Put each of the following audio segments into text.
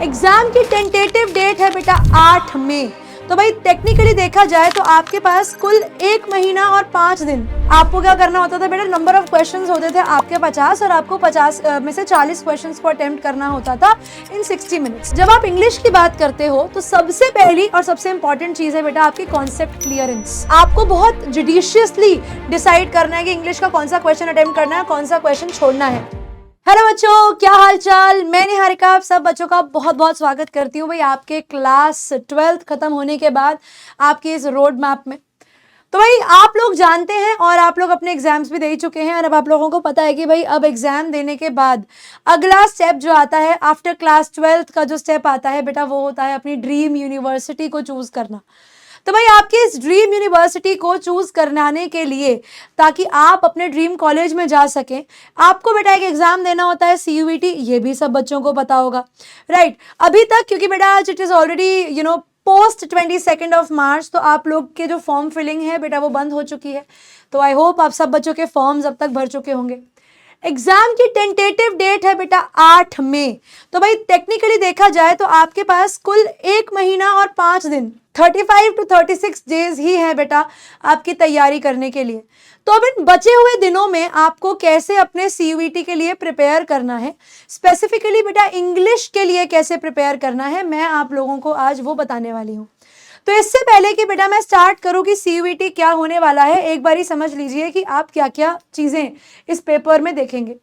Exam की tentative date है बेटा 8 मई। तो भाई टेक्निकली देखा जाए तो आपके पास कुल 1 महीना और 5 दिन। आपको क्या करना होता था बेटा, नंबर ऑफ क्वेश्चंस होते थे आपके 50 और आपको 50 में से 40 क्वेश्चंस को अटेम्प्ट करना होता था इन 60 मिनट्स। जब आप इंग्लिश की बात करते हो तो सबसे पहली और सबसे इंपॉर्टेंट चीज है बेटा आपकी कॉन्सेप्ट क्लियरेंस। आपको बहुत जुडिशियसली डिसाइड करना है कि इंग्लिश का कौन सा क्वेश्चन अटेम्प्ट करना है, कौन सा क्वेश्चन छोड़ना है। हेलो बच्चों, क्या हाल चाल। मैं निहारिका आप सब बच्चों का बहुत बहुत स्वागत करती हूँ भाई आपके क्लास 12th खत्म होने के बाद आपके इस रोड मैप में। तो भाई आप लोग जानते हैं और आप लोग अपने एग्जाम्स भी दे चुके हैं और अब आप लोगों को पता है कि भाई अब एग्जाम देने के बाद अगला स्टेप जो आता है आफ्टर क्लास 12th का जो स्टेप आता है बेटा वो होता है अपनी ड्रीम यूनिवर्सिटी को चूज करना। तो भाई आपके इस ड्रीम यूनिवर्सिटी को चूज करवाने के लिए ताकि आप अपने ड्रीम कॉलेज में जा सकें, आपको बेटा एक एग्जाम देना होता है CUET। ये भी सब बच्चों को पता होगा, राइट। अभी तक क्योंकि बेटा आज इट इज ऑलरेडी पोस्ट 22 मार्च, तो आप लोग के जो फॉर्म फिलिंग है बेटा वो बंद हो चुकी है। तो आई होप आप सब बच्चों के फॉर्म्स अब तक भर चुके होंगे। एग्जाम की टेंटेटिव डेट है बेटा 8 मई। तो भाई टेक्निकली देखा जाए तो आपके पास कुल 1 महीना और 5 दिन 35 to 36 डेज ही है बेटा आपकी तैयारी करने के लिए। तो अब इन बचे हुए दिनों में आपको कैसे अपने CUET के लिए प्रिपेयर करना है, स्पेसिफिकली बेटा इंग्लिश के लिए कैसे प्रिपेयर करना है, मैं आप लोगों को आज वो बताने वाली हूँ। तो इससे पहले कि बेटा मैं स्टार्ट करूं कि CUET क्या होने वाला है, एक बार ही समझ लीजिए कि आप क्या क्या चीजें इस पेपर में देखेंगे।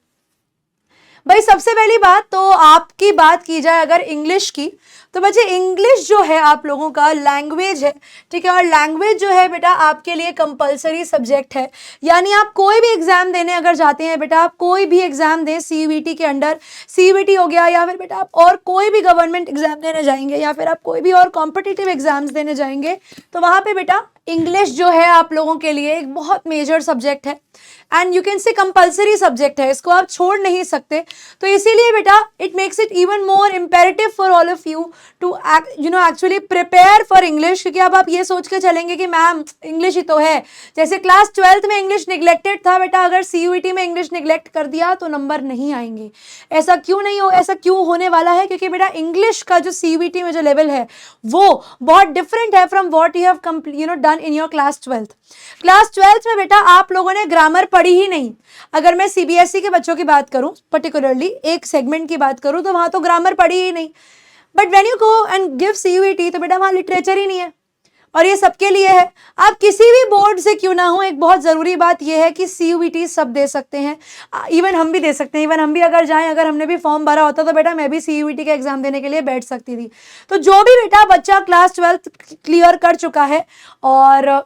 भाई सबसे पहली बात तो आपकी बात की जाए अगर इंग्लिश की, तो बच्चे इंग्लिश जो है आप लोगों का लैंग्वेज है, ठीक है। और लैंग्वेज जो है बेटा आपके लिए कंपलसरी सब्जेक्ट है। यानी आप कोई भी एग्जाम देने अगर जाते हैं बेटा, आप कोई भी एग्जाम दें CUET के अंडर, CUET हो गया या फिर बेटा आप और कोई भी गवर्नमेंट एग्जाम देने जाएंगे या फिर आप कोई भी और कॉम्पिटिटिव एग्जाम्स देने जाएंगे, तो वहां पे बेटा इंग्लिश जो है आप लोगों के लिए एक बहुत मेजर सब्जेक्ट है and you can say compulsory subject है, इसको आप छोड़ नहीं सकते। तो इसीलिए बेटा it makes it even more imperative for all of you to actually prepare for English. क्योंकि अब आप ये सोच के चलेंगे कि मैम इंग्लिश ही तो है, जैसे क्लास 12th में इंग्लिश निगलेक्टेड था बेटा, अगर CUET में इंग्लिश निगलेक्ट कर दिया तो नंबर नहीं आएंगे। ऐसा क्यों नहीं हो, ऐसा क्यों होने वाला है? क्योंकि बेटा इंग्लिश का जो CUET में जो लेवल है वो बहुत डिफरेंट है from what you have done in your class 12th। Class 12th में बेटा आप लोगों ने ग्रामर पढ़ी ही नहीं। अगर मैं CBSE के बच्चों की बात करूं, पर्टिकुलरली एक सेगमेंट की बात करूं, तो वहां तो ग्रामर पढ़ी ही नहीं। But when you go and give CUET तो बेटा वहां लिटरेचर ही नहीं है और ये सबके लिए है। आप किसी भी बोर्ड से क्यों ना हो, एक बहुत जरूरी बात यह है कि CUET सब दे सकते हैं, इवन हम भी दे सकते हैं। इवन हम भी अगर जाएं, अगर हमने भी फॉर्म भरा होता तो बेटा मैं भी CUET के एग्जाम देने के लिए बैठ सकती थी। तो जो भी बेटा बच्चा क्लास 12th क्लियर कर चुका है और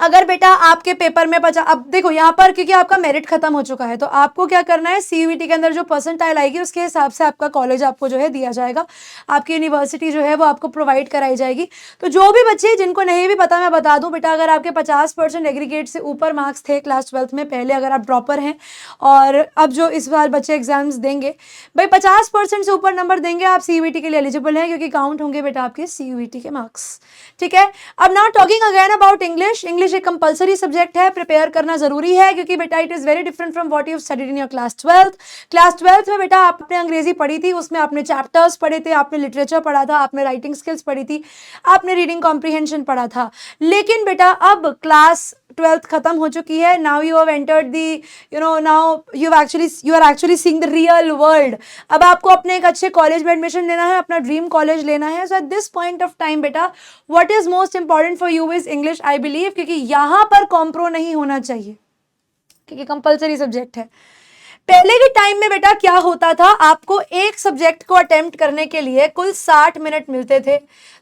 अगर बेटा आपके पेपर में अब देखो यहाँ पर क्योंकि आपका मेरिट खत्म हो चुका है, तो आपको क्या करना है, CUET के अंदर जो परसेंटाइल आएगी उसके हिसाब से आपका कॉलेज आपको जो है दिया जाएगा, आपकी यूनिवर्सिटी जो है वो आपको प्रोवाइड कराई जाएगी। तो जो भी बच्चे जिनको नहीं भी पता मैं बता दूं बेटा, अगर आपके 50% एग्रीगेट से ऊपर मार्क्स थे क्लास 12th में पहले, अगर आप ड्रॉपर हैं और अब जो इस बार बच्चे एग्जाम्स देंगे भाई 50% से ऊपर नंबर देंगे, आप CUET के लिए एलिजिबल हैं क्योंकि काउंट होंगे बेटा आपके CUET के मार्क्स, ठीक है। अब now talking again about English एक कंपलसरी सब्जेक्ट है, प्रिपेयर करना जरूरी है क्योंकि बेटा it is very different from what you studied in your class 12th। Class 12th में बेटा आपने अंग्रेजी पढ़ी थी, उसमें आपने चैप्टर्स पढ़े थे, आपने लिटरेचर पढ़ा था, आपने राइटिंग स्किल्स पढ़ी थी, आपने रीडिंग कॉम्प्रिहेंशन पढ़ा था। लेकिन बेटा अब क्लास 12th खत्म हो चुकी है, now you have entered the now you are actually seeing the real world. अब आपको अपने एक अच्छे कॉलेज में एडमिशन लेना है, अपना ड्रीम कॉलेज लेना है। So at this point of time बेटा what is most important for you is English, I believe, क्योंकि यहाँ पर कॉम्प्रो नहीं होना चाहिए क्योंकि कंपलसरी सब्जेक्ट है। पहले के टाइम में बेटा क्या होता था, आपको एक सब्जेक्ट को अटेम्प्ट करने के लिए कुल 60 मिनट मिलते थे,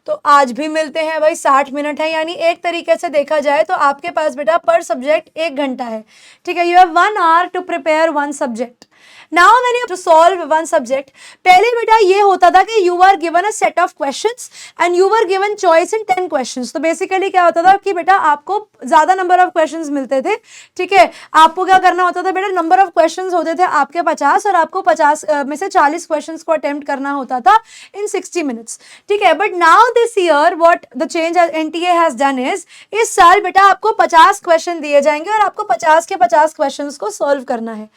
तो आज भी मिलते हैं भाई 60 मिनट है। यानी एक तरीके से देखा जाए तो आपके पास बेटा पर सब्जेक्ट 1 घंटा है, ठीक है। You have 1 hour to prepare 1 subject. Now when you to solve 1 subject, पहले बेटा ये होता था कि you are given a set of questions and you are given choice in 10 questions. तो बेसिकली क्या होता था कि बेटा आपको ज्यादा नंबर ऑफ क्वेश्चंस मिलते थे, ठीक है। आपको क्या करना होता था बेटा, नंबर ऑफ क्वेश्चंस होते थे आपके 50 और आपको 50 में से 40 क्वेश्चंस को अटेम्प्ट करना होता था इन 60 मिनट्स, ठीक है। But now this year what the change NTA has done is, इस साल बेटा आपको 50 क्वेश्चन दिए जाएंगे और आपको 50 के 50 क्वेश्चंस को सॉल्व करना है।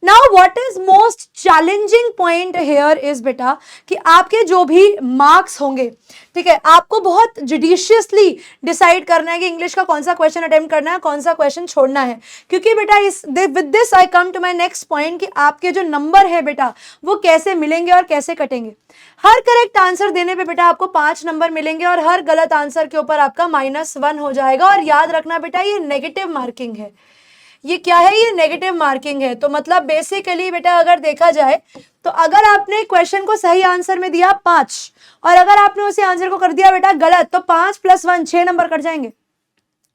Now what is most challenging point here is बेटा कि आपके जो भी मार्क्स होंगे, ठीक है, आपको बहुत जुडिशियसली डिसाइड करना है कि इंग्लिश का कौन सा क्वेश्चन अटेम्प्ट करना है, कौन सा क्वेश्चन छोड़ना है, क्योंकि बेटा इस with this I come to my next point कि आपके जो नंबर है बेटा वो कैसे मिलेंगे और कैसे कटेंगे। हर करेक्ट आंसर देने पे बेटा आपको 5 नंबर मिलेंगे और हर गलत आंसर के ऊपर आपका -1 हो जाएगा। और याद रखना बेटा ये नेगेटिव मार्किंग है। ये क्या है? ये नेगेटिव मार्किंग है। तो मतलब बेसिकली बेटा अगर देखा जाए तो अगर आपने क्वेश्चन को सही आंसर में दिया 5 और अगर आपने उसी आंसर को कर दिया बेटा गलत तो 5 + 1 6 नंबर कट जाएंगे,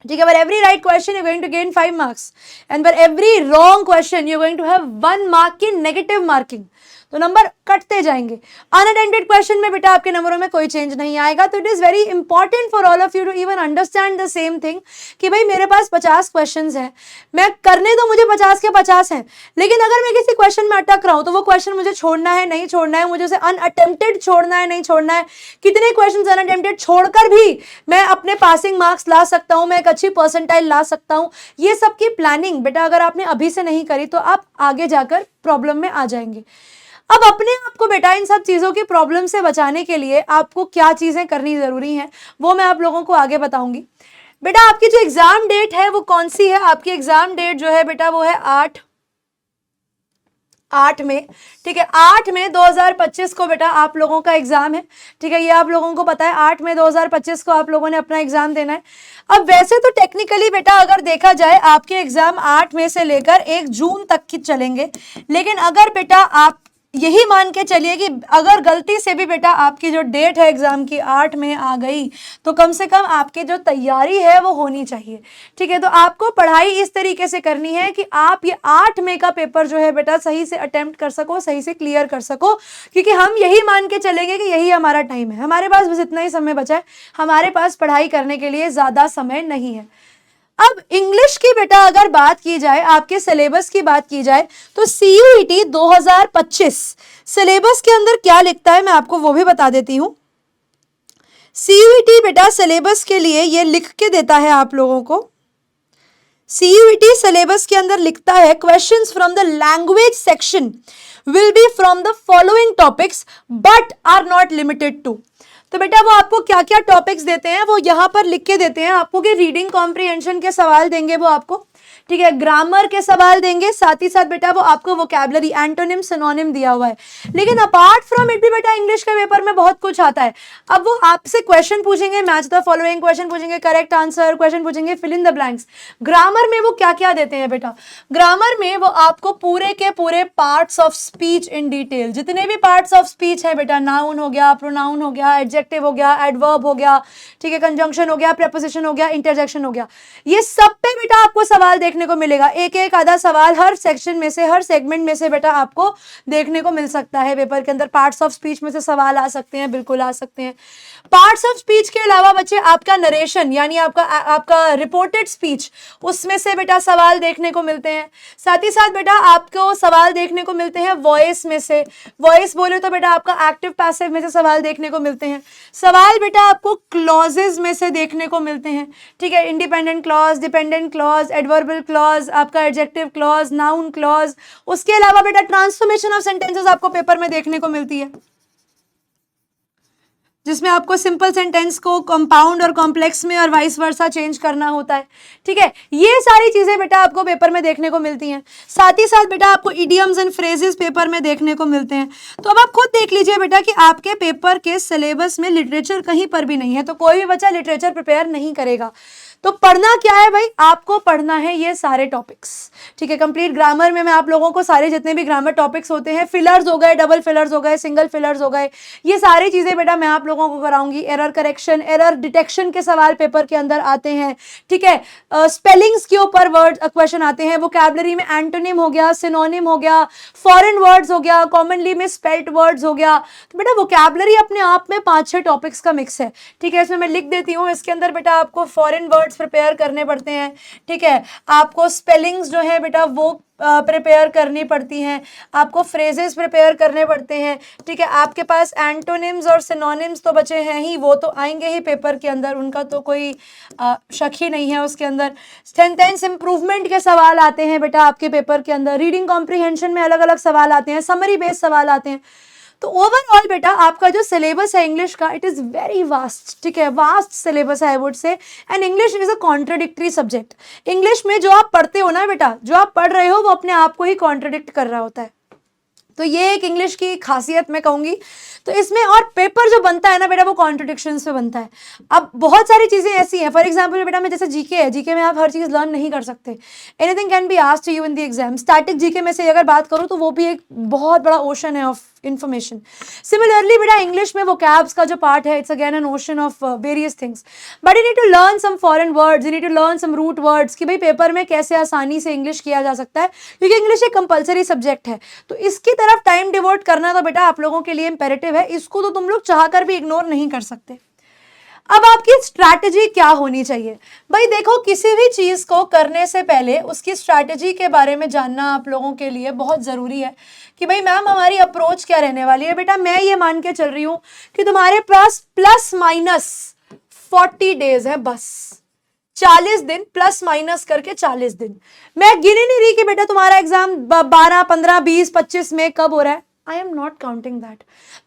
ठीक है। For every right question you going to gain 5 marks and for every wrong question you going to have 1 mark की नेगेटिव मार्किंग। तो नंबर कटते जाएंगे। अनअटेम्प्टेड क्वेश्चन में बेटा आपके नंबरों में कोई चेंज नहीं आएगा। तो it is very important for all of you to even understand the same thing कि भाई मेरे पास 50 क्वेश्चंस हैं, मैं करने तो मुझे 50 के 50 हैं, लेकिन अगर मैं किसी क्वेश्चन में अटक रहा हूं तो वो क्वेश्चन मुझे छोड़ना है नहीं छोड़ना है, मुझे उसे अनअटेम्प्टेड छोड़ना है नहीं छोड़ना है, कितने क्वेश्चन अनअटेम्प्टेड छोड़कर भी मैं अपने पासिंग मार्क्स ला सकता हूं, मैं एक अच्छी परसेंटाइल ला सकता हूं। ये सब की प्लानिंग बेटा अगर आपने अभी से नहीं करी तो आप आगे जाकर प्रॉब्लम में आ जाएंगे। अब अपने आप को बेटा इन सब चीज़ों की प्रॉब्लम से बचाने के लिए आपको क्या चीज़ें करनी ज़रूरी हैं वो मैं आप लोगों को आगे बताऊंगी। बेटा आपकी जो एग्ज़ाम डेट है वो कौन सी है? आपकी एग्ज़ाम डेट जो है बेटा वो है 8 में, ठीक है। 8 मई 2025 को बेटा आप लोगों का एग्जाम है, ठीक है। ये आप लोगों को पता है 8 मई 2025 को आप लोगों ने अपना एग्जाम देना है। अब वैसे तो टेक्निकली बेटा अगर देखा जाए आपके एग्जाम 8 मई से लेकर 1 जून तक की चलेंगे, लेकिन अगर बेटा आप यही मान के चलिए कि अगर गलती से भी बेटा आपकी जो डेट है एग्जाम की 8 में आ गई तो कम से कम आपकी जो तैयारी है वो होनी चाहिए, ठीक है। तो आपको पढ़ाई इस तरीके से करनी है कि आप ये 8 मई का पेपर जो है बेटा सही से अटेम्प्ट कर सको, सही से क्लियर कर सको, क्योंकि हम यही मान के चलेंगे कि यही हमारा टाइम है, हमारे पास बस इतना ही समय बचा है, हमारे पास पढ़ाई करने के लिए ज़्यादा समय नहीं है। अब इंग्लिश की बेटा अगर बात की जाए, आपके सिलेबस की बात की जाए तो CUET 2025 सिलेबस के अंदर क्या लिखता है मैं आपको वो भी बता देती हूं। CUET बेटा सिलेबस के लिए ये लिख के देता है आप लोगों को। CUET सिलेबस के अंदर लिखता है questions from the language section will be from the following topics but are not limited to. तो बेटा वो आपको क्या क्या टॉपिक्स देते हैं वो यहाँ पर लिख के देते हैं आपको कि रीडिंग कॉम्प्रिहेंशन के सवाल देंगे वो आपको, ठीक है, ग्रामर के सवाल देंगे, साथ ही साथ बेटा वो आपको वोकैबुलरी एंटोनिम सिनोनिम दिया हुआ है। लेकिन अपार्ट फ्रॉम इट भी बेटा इंग्लिश के पेपर में बहुत कुछ आता है। अब वो आपसे क्वेश्चन पूछेंगे, मैच द फॉलोइंग, क्वेश्चन पूछेंगे करेक्ट आंसर, क्वेश्चन पूछेंगे fill in the blanks. Grammar में वो क्या क्या देते हैं बेटा? ग्रामर में वो आपको पूरे के पूरे parts of speech in detail, जितने भी पार्ट्स ऑफ स्पीच है बेटा, नाउन हो गया, प्रोनाउन हो गया, एडजेक्टिव हो गया, एडवर्ब हो गया, ठीक है, कंजंक्शन हो गया, प्रीपोजिशन हो गया, इंटरजेक्शन हो गया, ये सब पे बेटा आपको सवाल देखने को मिलेगा। एक एक आधा सवाल हर सेक्शन में से, हर सेगमेंट में से बेटा आपको देखने को मिल सकता है पेपर के अंदर। पार्ट्स ऑफ स्पीच में से सवाल आ सकते हैं, बिल्कुल आ सकते हैं। पार्ट्स ऑफ स्पीच के अलावा बच्चे आपका नरेशन यानी आपका रिपोर्टेड स्पीच, उसमें से बेटा सवाल देखने को मिलते हैं। साथ ही साथ बेटा आपको सवाल देखने को मिलते हैं वॉइस में से, वॉइस बोले तो बेटा आपका एक्टिव पैसिव में से सवाल देखने को मिलते हैं। सवाल बेटा आपको क्लॉजेज में से देखने को मिलते हैं, ठीक है, independent clause, dependent clause, adverbial clause, आपका एडजेक्टिव क्लॉज, नाउन क्लॉज। उसके अलावा बेटा ट्रांसफॉर्मेशन ऑफ सेंटेंसेस आपको पेपर में देखने को मिलती है, जिसमें आपको सिंपल सेंटेंस को कंपाउंड और कॉम्प्लेक्स में और वाइस वर्सा चेंज करना होता है, ठीक है। ये सारी चीजें बेटा आपको पेपर में देखने को मिलती हैं। साथ ही साथ बेटा आपको इडियम्स एंड फ्रेजेस पेपर में देखने को मिलते हैं। तो अब आप खुद देख लीजिए बेटा कि आपके पेपर के सिलेबस में लिटरेचर कहीं पर भी नहीं है, तो कोई भी बच्चा लिटरेचर प्रिपेयर नहीं करेगा। तो पढ़ना क्या है भाई? आपको पढ़ना है ये सारे टॉपिक्स, ठीक है। कंप्लीट ग्रामर में मैं आप लोगों को सारे जितने भी ग्रामर टॉपिक्स होते हैं, फिलर्स हो गए, डबल फिलर्स हो गए, सिंगल फिलर्स हो गए, ये सारी चीजें बेटा मैं आप लोगों को कराऊंगी। एरर करेक्शन, एरर डिटेक्शन के सवाल पेपर के अंदर आते हैं, ठीक है। स्पेलिंग्स के ऊपर वर्ड क्वेश्चन आते हैं, वोकैबुलरी में एंटोनिम हो गया, सिनोनिम हो गया, फॉरेन वर्ड्स हो गया, कॉमनली में स्पेल्ड वर्ड्स हो गया। तो बेटा वोकैबुलरी अपने आप में 5-6 टॉपिक्स का मिक्स है, ठीक है। इसमें मैं लिख देती हूँ, इसके अंदर बेटा आपको फॉरेन वर्ड्स प्रिपेयर करने पड़ते हैं, ठीक है। आपको स्पेलिंग्स जो है बेटा वो प्रिपेयर करनी पड़ती हैं, आपको फ्रेजेस प्रिपेयर करने पड़ते हैं, ठीक है। आपके पास एंटोनिम्स और सिनोनिम्स तो बचे हैं ही, वो तो आएंगे ही पेपर के अंदर, उनका तो कोई शक ही नहीं है उसके अंदर। सेंटेंस इंप्रूवमेंट के सवाल आते हैं बेटा आपके पेपर के अंदर, रीडिंग कॉम्प्रिहेंशन में अलग अलग सवाल आते हैं, समरी बेस्ड सवाल आते हैं। तो ओवरऑल बेटा आपका जो सिलेबस है इंग्लिश का, इट इज़ वेरी वास्ट, ठीक है, वास्ट सिलेबस है I would say. And English is a contradictory subject. English में जो आप पढ़ते हो ना बेटा, जो आप पढ़ रहे हो वो अपने आप को ही कॉन्ट्रडिक्ट कर रहा होता है। तो ये एक इंग्लिश की खासियत मैं कहूँगी। तो इसमें और पेपर जो बनता है ना बेटा, वो कॉन्ट्रडिक्शंस पे बनता है। अब बहुत सारी चीज़ें ऐसी हैं, फॉर एग्जांपल बेटा मैं जैसे जीके है, जीके में आप हर चीज़ लर्न नहीं कर सकते। Anything can be asked to you in the exam. Static GK में से अगर बात करूँ तो वो भी एक बहुत बड़ा ओशन है ऑफ information. Similarly बेटा इंग्लिश में vocabs का जो पार्ट है, it's again an ocean of various things, but you need to learn some foreign words, you need to learn some root words कि भाई पेपर में कैसे आसानी से इंग्लिश किया जा सकता है, क्योंकि इंग्लिश एक कंपलसरी सब्जेक्ट है। तो इसकी तरफ टाइम डिवोट करना तो बेटा आप लोगों के लिए इंपेरेटिव है, इसको तो तुम लोग चाहकर भी इग्नोर नहीं कर सकते। अब आपकी स्ट्रैटेजी क्या होनी चाहिए भाई? देखो, किसी भी चीज को करने से पहले उसकी स्ट्रैटेजी के बारे में जानना आप लोगों के लिए बहुत जरूरी है कि भाई मैम हमारी अप्रोच क्या रहने वाली है। बेटा मैं ये मान के चल रही हूं कि तुम्हारे पास प्लस माइनस 40 डेज है, बस 40 दिन प्लस माइनस करके 40 दिन। मैं गिन ही नहीं रही कि बेटा तुम्हारा एग्जाम 12, 15, 20, 25 में कब हो रहा है। I am not counting that.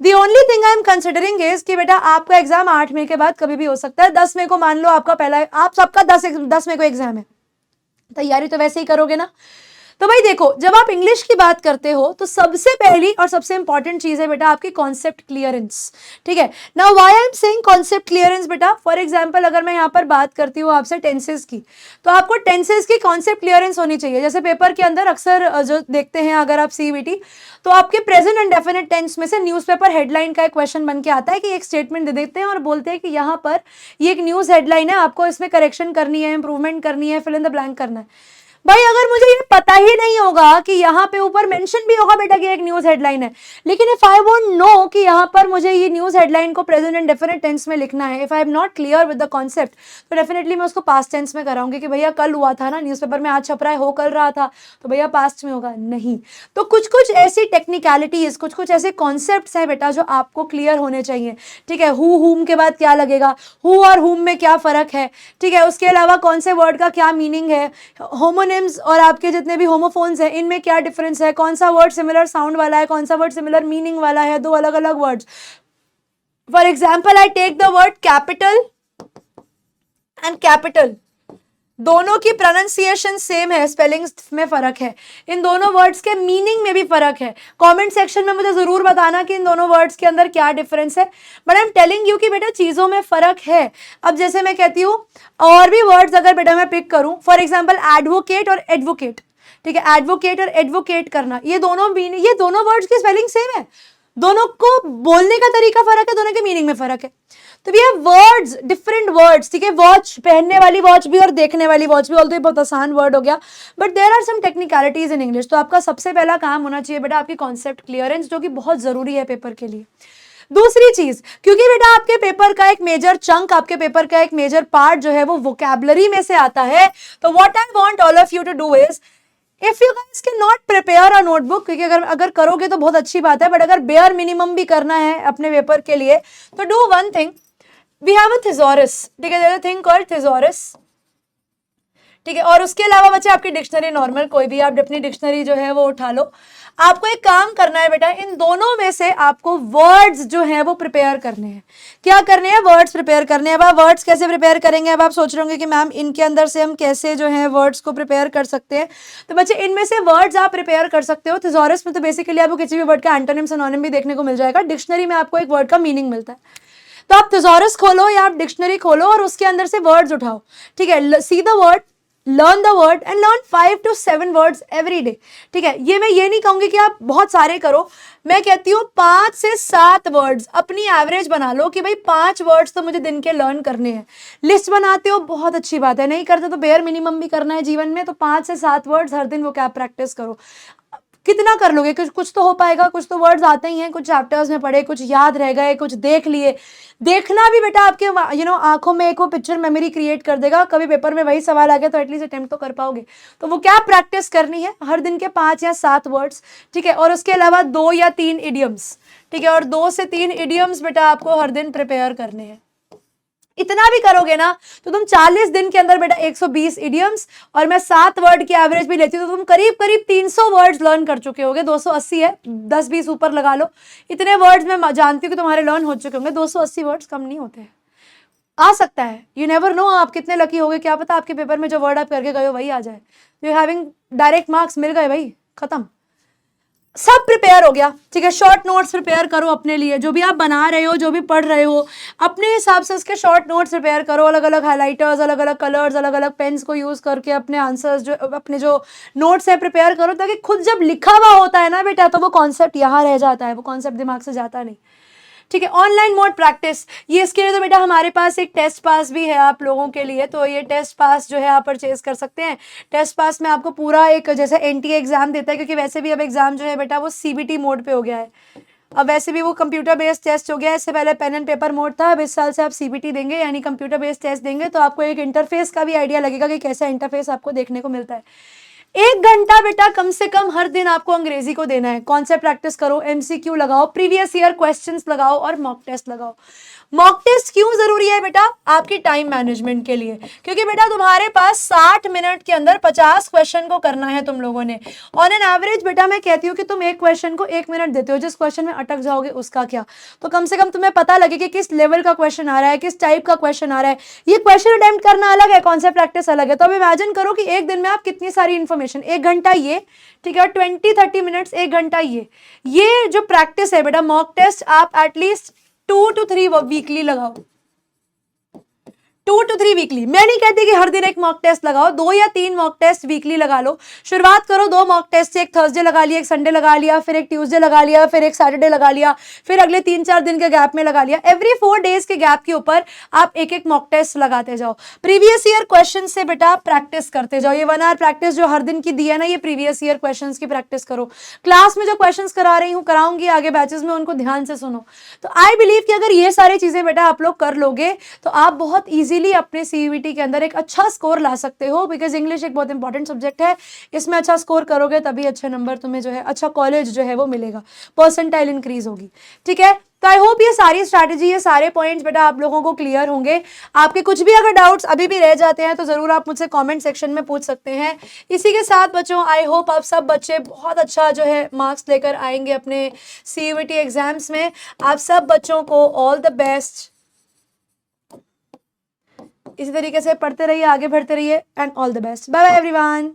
The only thing I am considering is कि बेटा आपका एग्जाम 8 मई के बाद कभी भी हो सकता है। 10 मई को मान लो आपका पहला, आप सबका 10 मई को एग्जाम है, तैयारी तो वैसे ही करोगे ना। तो भाई देखो, जब आप इंग्लिश की बात करते हो तो सबसे पहली और सबसे इंपॉर्टेंट चीज है बेटा आपकी कॉन्सेप्ट क्लियरेंस, ठीक है। Now why I am saying concept clearance बेटा, फॉर एग्जांपल अगर मैं यहाँ पर बात करती हूँ आपसे टेंसेस की, तो आपको टेंसेस की कॉन्सेप्ट क्लियरेंस होनी चाहिए। जैसे पेपर के अंदर अक्सर जो देखते हैं अगर आप सीबीटी, तो आपके प्रेजेंट एंड डेफिनेट टेंस में से न्यूज़पेपर हेडलाइन का एक क्वेश्चन बन के आता है कि एक स्टेटमेंट दे देते हैं और बोलते हैं कि यहाँ पर ये एक न्यूज़ हेडलाइन है, आपको इसमें करेक्शन करनी है, इंप्रूवमेंट करनी है, फिल इन द ब्लैंक करना है। भाई अगर मुझे ये पता ही नहीं होगा कि यहाँ पे ऊपर मेंशन भी होगा बेटा कि एक न्यूज़ हेडलाइन है, लेकिन इफ आई वोंट नो कि यहाँ पर मुझे ये न्यूज़ हेडलाइन को प्रेजेंट एंड डेफिनेट टेंस में लिखना है, if I am not clear with the concept, तो डेफिनेटली मैं उसको पास्ट टेंस में कराऊंगी कि भैया कल हुआ था ना न्यूज़पेपर में, आज छप रहा है, हो कल रहा था, तो भैया पास्ट में होगा नहीं। तो कुछ कुछ ऐसी टेक्निकलिटीज, कुछ कुछ ऐसे कॉन्सेप्ट्स हैं बेटा जो आपको क्लियर होने चाहिए, ठीक है। हु हुम के बाद क्या लगेगा, हु और हुम में क्या फर्क है, ठीक है। उसके अलावा कौन से वर्ड का क्या मीनिंग है, होमोनिम्स और आपके जितने भी होमोफोन्स हैं इनमें क्या डिफरेंस है, कौन सा वर्ड सिमिलर साउंड वाला है, कौन सा वर्ड सिमिलर मीनिंग वाला है, दो अलग अलग words. For example I take the word capital and capital, दोनों की प्रोनाउंसिएशन सेम है, स्पेलिंग में फर्क है, इन दोनों वर्ड्स के मीनिंग में भी फर्क है। कमेंट सेक्शन में मुझे जरूर बताना कि इन दोनों वर्ड्स के अंदर क्या डिफरेंस है, but I am telling you कि बेटा चीजों में फर्क है। अब जैसे मैं कहती हूँ और भी वर्ड्स अगर बेटा मैं पिक करूं, फॉर एग्जाम्पल एडवोकेट और एडवोकेट, ठीक है, एडवोकेट और एडवोकेट करना, ये दोनों वर्ड्स की स्पेलिंग सेम है, दोनों को बोलने का तरीका फर्क है, दोनों के मीनिंग में फर्क है। तो we have words, different words, ठीक है। वॉच, पहनने वाली वॉच भी और देखने वाली वॉच भी, ऑल्दो बहुत आसान वर्ड हो गया, but there are some technicalities in English. तो आपका सबसे पहला काम होना चाहिए बेटा आपकी कॉन्सेप्ट क्लियरेंस, जो कि बहुत जरूरी है पेपर के लिए। दूसरी चीज, क्योंकि बेटा आपके पेपर का एक मेजर चंक, आपके पेपर का एक मेजर पार्ट जो है वो वोकैबुलरी में से आता है, तो what I want all of you to do is, if you guys can not prepare a notebook, क्योंकि अगर करोगे तो बहुत अच्छी बात है, बट अगर बेयर मिनिमम भी करना है अपने पेपर के लिए, तो do one thing, we have a thesaurus, ठीक है, there is a thing called thesaurus, ठीक है। और उसके अलावा बच्चे आपकी डिक्शनरी, नॉर्मल कोई भी आप अपनी डिक्शनरी जो है वो उठा लो। आपको एक काम करना है बेटा, इन दोनों में से आपको वर्ड्स जो हैं वो प्रिपेयर करने हैं। क्या करने हैं? वर्ड्स प्रिपेयर करने हैं। अब आप वर्ड्स कैसे प्रिपेयर करेंगे? अब आप सोच रहे होंगे कि मैम इनके अंदर से हम कैसे जो है वर्ड्स को प्रिपेयर कर सकते हैं। तो बच्चे इनमें से वर्ड्स आप प्रिपेयर कर सकते हो। थिसॉरस में तो बेसिकली आपको किसी भी वर्ड का एंटोनिम सिनोनिम भी देखने को मिल जाएगा। डिक्शनरी में आपको एक वर्ड का मीनिंग मिलता है। तो आप थिसॉरस खोलो या आप डिक्शनरी खोलो और उसके अंदर से वर्ड्स उठाओ, ठीक है। See the word, learn the word and learn 5 to 7 words every day, ठीक है। ये मैं ये नहीं कहूंगी कि आप बहुत सारे करो, मैं कहती हूँ 5 से 7 वर्ड्स अपनी एवरेज बना लो कि भाई 5 वर्ड्स तो मुझे दिन के लर्न करने हैं। लिस्ट बनाते हो बहुत अच्छी बात है, नहीं करते तो बेयर मिनिमम भी करना है जीवन में, तो 5 से 7 वर्ड्स हर दिन वो क्या प्रैक्टिस करो। कितना कर लोगे? कुछ तो हो पाएगा, कुछ तो वर्ड्स आते ही हैं, कुछ चैप्टर्स में पढ़े, कुछ याद रह गए, कुछ देख लिए। देखना भी बेटा आपके आंखों में एक वो पिक्चर मेमोरी क्रिएट कर देगा। कभी पेपर में वही सवाल आ गया तो एटलीस्ट अटेम्प्ट तो कर पाओगे। तो वो क्या प्रैक्टिस करनी है, हर दिन के 5 या 7 वर्ड्स, ठीक है। और उसके अलावा 2 या 3 इडियम्स, ठीक है। और 2 से 3 इडियम्स बेटा आपको हर दिन प्रिपेयर करने हैं। इतना भी करोगे ना तो तुम 40 दिन के अंदर बेटा 120 इडियम्स, और मैं 7 वर्ड की एवरेज भी लेती हूँ तो तुम करीब करीब 300 वर्ड्स लर्न कर चुके होगे। 280 है, 10-20 ऊपर लगा लो। इतने वर्ड्स मैं जानती हूँ कि तुम्हारे लर्न हो चुके होंगे। 280 वर्ड्स कम नहीं होते हैं, आ सकता है। यू नेवर नो आप कितने लकी होगे, क्या पता आपके पेपर में जो वर्ड आप करके गए हो वही आ जाए। यू हैविंग डायरेक्ट मार्क्स मिल गए भाई, खत्म, सब प्रिपेयर हो गया, ठीक है। शॉर्ट नोट्स प्रिपेयर करो अपने लिए, जो भी आप बना रहे हो, जो भी पढ़ रहे हो, अपने हिसाब से उसके शॉर्ट नोट्स प्रिपेयर करो। अलग अलग हाइलाइटर्स, अलग अलग कलर्स, अलग अलग पेन्स को यूज करके अपने आंसर्स अपने जो नोट्स है प्रिपेयर करो, ताकि खुद जब लिखा हुआ होता है ना बेटा तो वो कॉन्सेप्ट यहाँ रह जाता है, वो कॉन्सेप्ट दिमाग से जाता नहीं, ठीक है। ऑनलाइन मोड प्रैक्टिस, ये इसके लिए तो बेटा हमारे पास एक टेस्ट पास भी है आप लोगों के लिए। तो ये टेस्ट पास जो है आप परचेज कर सकते हैं। टेस्ट पास में आपको पूरा एक जैसे एनटीए एग्जाम देता है, क्योंकि वैसे भी अब एग्जाम जो है बेटा वो सीबीटी मोड पे हो गया है। अब वैसे भी वो कंप्यूटर बेस्ड टेस्ट हो गया है। इससे पहले पेन एंड पेपर मोड था, अब इस साल से आप सीबीटी देंगे यानी कंप्यूटर बेस्ड टेस्ट देंगे। तो आपको एक इंटरफेस का भी आइडिया लगेगा कि कैसा इंटरफेस आपको देखने को मिलता है। 1 घंटा बेटा कम से कम हर दिन आपको अंग्रेजी को देना है। कॉन्सेप्ट प्रैक्टिस करो, एमसीक्यू लगाओ, प्रीवियस ईयर क्वेश्चंस लगाओ और मॉक टेस्ट लगाओ। मॉक टेस्ट क्यों जरूरी है बेटा? आपकी टाइम मैनेजमेंट के लिए, क्योंकि बेटा तुम्हारे पास 60 मिनट के अंदर 50 क्वेश्चन को करना है तुम लोगों ने। ऑन एन एवरेज बेटा मैं कहती हूँ कि तुम एक क्वेश्चन को 1 मिनट देते हो, जिस क्वेश्चन में अटक जाओगे उसका क्या। तो कम से कम तुम्हें पता लगे कि किस लेवल का क्वेश्चन आ रहा है, किस टाइप का क्वेश्चन आ रहा है। ये क्वेश्चन अटेम्प्ट करना अलग है, कॉन्सेप्ट प्रैक्टिस अलग है। तो अब इमेजिन करो कि एक दिन में आप कितनी सारी इन्फॉर्मेशन, 1 घंटा ये, ठीक है, 20-30 मिनट्स, 1 घंटा ये जो प्रैक्टिस है बेटा मॉक टेस्ट आप एटलीस्ट 2 to 3 वीकली लगाओ। 2 to 3 वीकली। मैं नहीं कहती कि हर दिन एक मॉक टेस्ट लगाओ, 2 या 3 मॉक टेस्ट वीकली लगा लो। शुरुआत करो 2 मॉक टेस्ट से, एक थर्सडे लगा लिया, एक संडे लगा लिया, फिर एक ट्यूसडे लगा लिया, फिर एक सैटरडे लगा लिया, फिर अगले 3-4 दिन के गैप में लगा लिया। एवरी 4 डेज के गैप के ऊपर आप एक एक मॉक टेस्ट लगाते जाओ। प्रीवियस ईयर क्वेश्चन से बेटा प्रैक्टिस करते जाओ। ये 1 आवर प्रैक्टिस जो हर दिन की दी है ना, ये प्रीवियस ईयर क्वेश्चन की प्रैक्टिस करो। क्लास में जो क्वेश्चन करा रही हूँ, कराऊंगी आगे बैचेस में, उनको ध्यान से सुनो। तो आई बिलीव कि अगर ये सारी चीजें बेटा आप लोग कर लोगे तो आप बहुत ईजिली अपने सीयूईटी के अंदर एक अच्छा स्कोर ला सकते हो। बिकॉज इंग्लिश एक बहुत इंपॉर्टेंट सब्जेक्ट है, इसमें अच्छा स्कोर करोगे तभी अच्छे नंबर तुम्हें जो है, अच्छा कॉलेज जो है वो मिलेगा, परसेंटाइल इंक्रीज होगी, ठीक है। तो आई होप ये सारी स्ट्रैटेजी, ये सारे पॉइंट्स बेटा आप लोगों को क्लियर होंगे। आपके कुछ भी अगर डाउट्स अभी भी रह जाते हैं तो जरूर आप मुझसे कमेंट सेक्शन में पूछ सकते हैं। इसी के साथ बच्चों आई होप आप सब बच्चे बहुत अच्छा जो है मार्क्स लेकर आएंगे अपने सीयूईटी एग्जाम्स में। आप सब बच्चों को ऑल द बेस्ट। इसी तरीके से पढ़ते रहिए, आगे बढ़ते रहिए and all the best. Bye bye everyone.